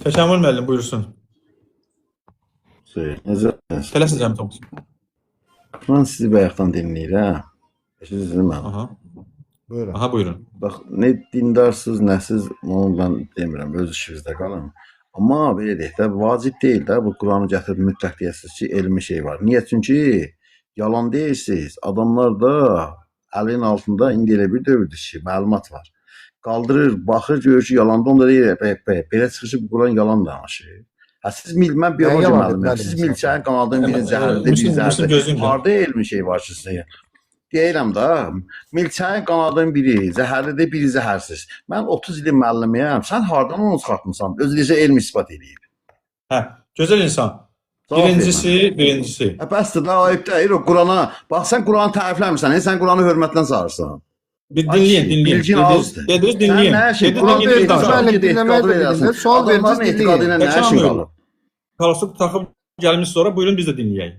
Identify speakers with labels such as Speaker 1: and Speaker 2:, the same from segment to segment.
Speaker 1: Təkamül müəllim buyursun.
Speaker 2: Necəsiniz?
Speaker 1: Tələsin Cəmil Thomas.
Speaker 2: Mən sizi bayaqdan dinləyirəm. Eşidirsiniz mən?
Speaker 1: Aha.
Speaker 3: Buyurun.
Speaker 1: Aha buyurun.
Speaker 2: Bax, nə dindarsınız, nəsiz, onu mən demirəm, öz işinizdə qalın. Amma belə deyək də, vacib deyil də, bu Quranı gətirib mütləq deyəsiniz ki, elmi şey var. Niyə? Çünki yalan deyirsiniz. Adamlar da əlin altında indi elə bir dövrdür ki, məlumat var. Qaldırır, baxır, görür ki, yalan da onda deyir, belə çıxışı bu Quran yalan danışır. Siz mən bioloji müəlliməm. Siz milçəyin qanadının birinci zəhərlidir, bir zəhərlidir. Harada elmi şey var ki, sizə? Deyirəm da, milçəyin qanadının biri zəhərlidir, biri zəhərsiz. Mən 30 ilin müəllimiyəm. Sən hardan onu çıxartmısan? Özünüzə elmi isbat edib.
Speaker 1: Hə, gözəl insan. Birincisi.
Speaker 2: Bəsdir, ayıb deyir o Qurana. Bax, sən Quranı tərifləmirsən, sən Quranı hörmətlə çağırırsan.
Speaker 1: Bir dinləyin.
Speaker 2: Bilgin azdır.
Speaker 1: Dediniz dinləyin.
Speaker 3: Sual verdiniz,
Speaker 2: etiqadıyla nə işin qalır?
Speaker 1: Kalosuk taxıb gəlmiş sonra buyurun biz də dinləyək.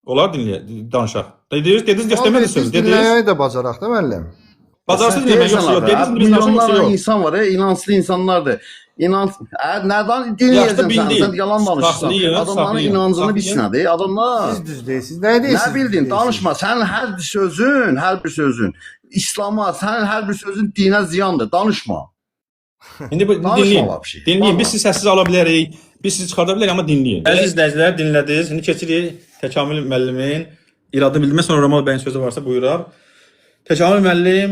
Speaker 1: Olar danışaq. Dediniz göstərmədi söz.
Speaker 3: Dinləməyi də bacaraq da müəllim.
Speaker 1: Bacarsız dinləmək yoxsa yox. Dediniz biz
Speaker 2: milyonlarla insan var, inanslı insanlardır. Nədən dinləyəcəksən sən yalan danışırsan. Adamların inancını bilsinədir. Adamlar
Speaker 3: siz düz deyirsiniz. Nə deyirsiniz?
Speaker 2: Nə bildin? Danışma. Sənin hər bir sözün İslam'a, sənin hər bir sözün dinə ziyandır. Danışma.
Speaker 1: İndi dinləyin. Biz sizi səssiz ala bilərik. Biz sizi çıxarda bilərik, amma dinləyin. Əziz izləyicilər, dinlədiniz. İndi keçirik Təkamül müəllimin iradə bildirmə, sonra Ramal bəyin sözü varsa buyuraq. Təkamül müəllim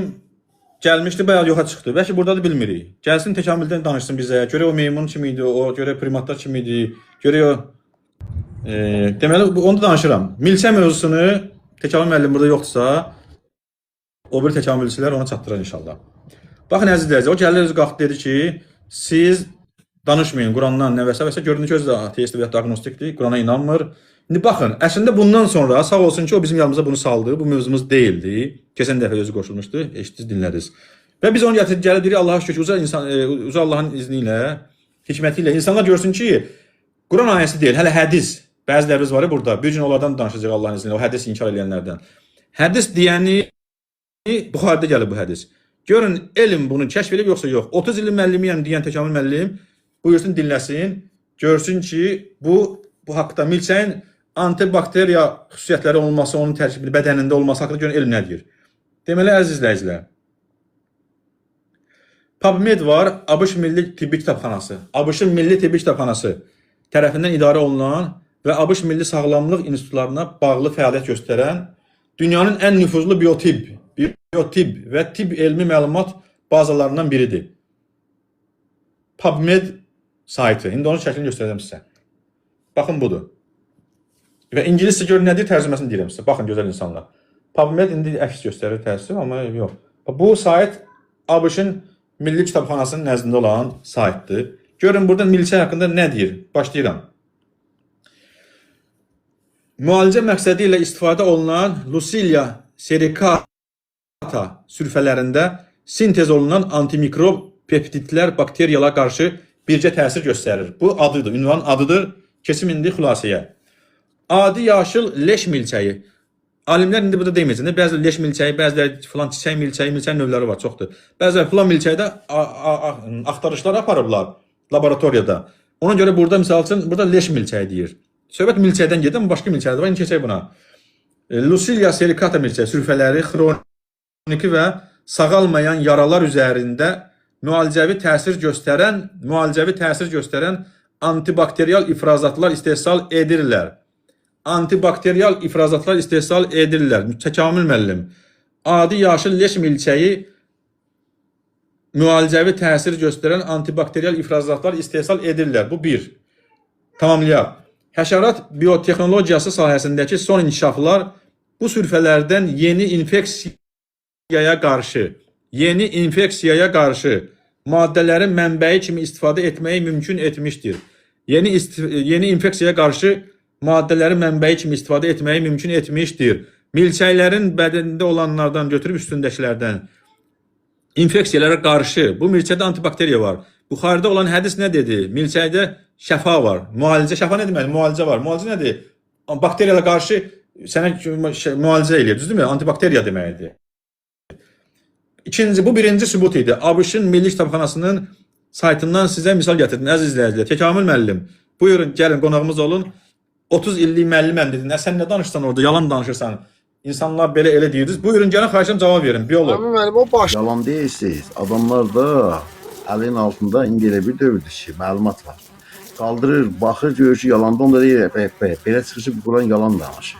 Speaker 1: gəlmişdi, bayağı yoxa çıxdı. Bəlkə burada da bilmirik. Gəlsin Təkamüldən danışsın bizə. Görək o meymun kim idi, görək primatlar kim idi, görək o... Deməli, onu da danışıram. Milçə mövzusunu Təkamül müəllim burada yoxdursa, o bir təkamülçülər ona çatdırır inşallah. Baxın əziz izləyicilər, o gəlir özü qalxdı dedi ki, siz danışmayın Qurandan nə vəsə. Görünür ki, özü də ateist və agnostikdir, Qurana inanmır. İndi baxın, əslində bundan sonra sağ olsun ki, o bizim yanımıza bunu saldı. Bu mövzumuz deyildi. Keçən dəfə özü qoşulmuşdu, eşitdiniz, dinlədiniz. Və biz onu gətirib gəlib deyirik, Allah'a şükür, uca Allahın izni ilə, hikməti ilə insanlar görsün ki, Quran ayəsi deyil, hələ hədis. Bəzilərimiz var ya burada, bir gün onlardan danışacaq Allahın izni ilə, o hədis inkar edənlərdən. Hədis deyəni Buxarıda gəlir bu hədis. Görün, elm bunu kəşf edib yoxsa yox. 30 ilin müəllimiyəm deyən Təkamül müəllim buyursun, dinləsin, görsün ki, bu haqda milçəyin antibakteriya xüsusiyyətləri olması, onun tərkibli bədənində olması haqqında görün elm nə deyir. Deməli, əziz izləyicilər, PubMed var, ABŞ Milli Tibbi Kitabxanası. ABŞ-ın Milli Tibbi Kitabxanası tərəfindən idarə olunan və ABŞ Milli Sağlamlıq İnstitutlarına bağlı fəaliyyət göstərən dünyanın ən nüfuzlu biotib və tibb elmi məlumat bazalarından biridir. PubMed saytı. İndi onun şəklini göstərəcəm sizə. Baxın, budur. Və ingiliscə görün nədir, tərcüməsini deyirəm sizə. Baxın, gözəl insanlar. PubMed indi əks göstərir təəssüf, amma yox. Bu sayt ABŞ-ın Milli Kitabxanasının nəzdində olan saytdır. Görün, burada milçə haqqında nə deyir? Başlayıram. Müalicə məqsədi ilə istifadə olunan Lucilia sericata sürfələrində sintez olunan antimikrob peptidlər bakteriyalara qarşı bircə təsir göstərir. Bu adıdır, ünvanın adıdır. Keçim indi xülasəyə. Adi yaşıl leş milçəyi. Alimlər indi burada deməyəcək. Bəzi leş milçəyi, bəziləri filan çiçək milçəyi, milçəyin növləri var, çoxdur. Bəziləri filan milçəkdə axtarışlar aparıblar laboratoriyada. Ona görə burada misal üçün burada leş milçəyi deyir. Söhbət milçəkdən gedir, amma başqa milçəkdir. Bax, indi keçək buna. Lucilia sericata milçəyi sürfələri xroniki və sağalmayan yaralar üzərində müalicəvi təsir göstərən antibakteriyal ifrazatlar istehsal edirlər. Antibakteriyal ifrazatlar istehsal edirlər. Təkamül müəllim. Adi yaşıl leş milçəyi müalicəvi təsir göstərən antibakteriyal ifrazatlar istehsal edirlər. Bu bir. Tamamlayaq. Həşərat biotexnologiyası sahəsindəki son inkişaflar bu sürfələrdən yeni infeksiyaya qarşı maddələrin mənbəyi kimi istifadə etməyi mümkün etmişdir. Yeni infeksiyaya qarşı maddələrin mənbəyi kimi istifadə etməyi mümkün etmişdir. Milçəklərin bədənində olanlardan götürüb üstündəkilərdən infeksiyalara qarşı, bu milçəkdə antibakteriya var. Buxarıda olan hədis nə dedi? Milçəkdə şəfa var. Müalicə, şəfa nə deməli? Müalicə var. Müalicə nədir? Bakteriyalara qarşı sənə müalicə eləyir, düzdürmü? Antibakteriya deməkdir. Bu birinci sübut idi. ABŞ-ın Milli Kitabxanasının saytından sizə misal gətirdim əziz izləyicilər. Təkamül müəllim, buyurun gəlin qonağımız olun. 30 illik müəlliməm dedin. Sən nə danışırsan orada? Yalan danışırsan. İnsanlar belə elə deyirdiniz. Buyurun gəlin xahişim cavab verin. Biolog.
Speaker 3: Əmi müəllim o baş.
Speaker 2: Yalan deyilsiniz. Adamlar da əlin altında indi elə bir dövrdür ki, məlumat var. Qaldırır, baxır, görür ki, yalandan da deyir, belə çıxışı bu Quran yalan danışır.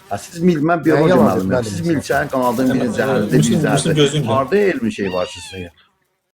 Speaker 2: Ha, siz mən biologiya müəllimiyəm. Siz milçəyin qanadının biri cəhərdir, biri cəhərdir. Harada elmi şey var ki, sizin?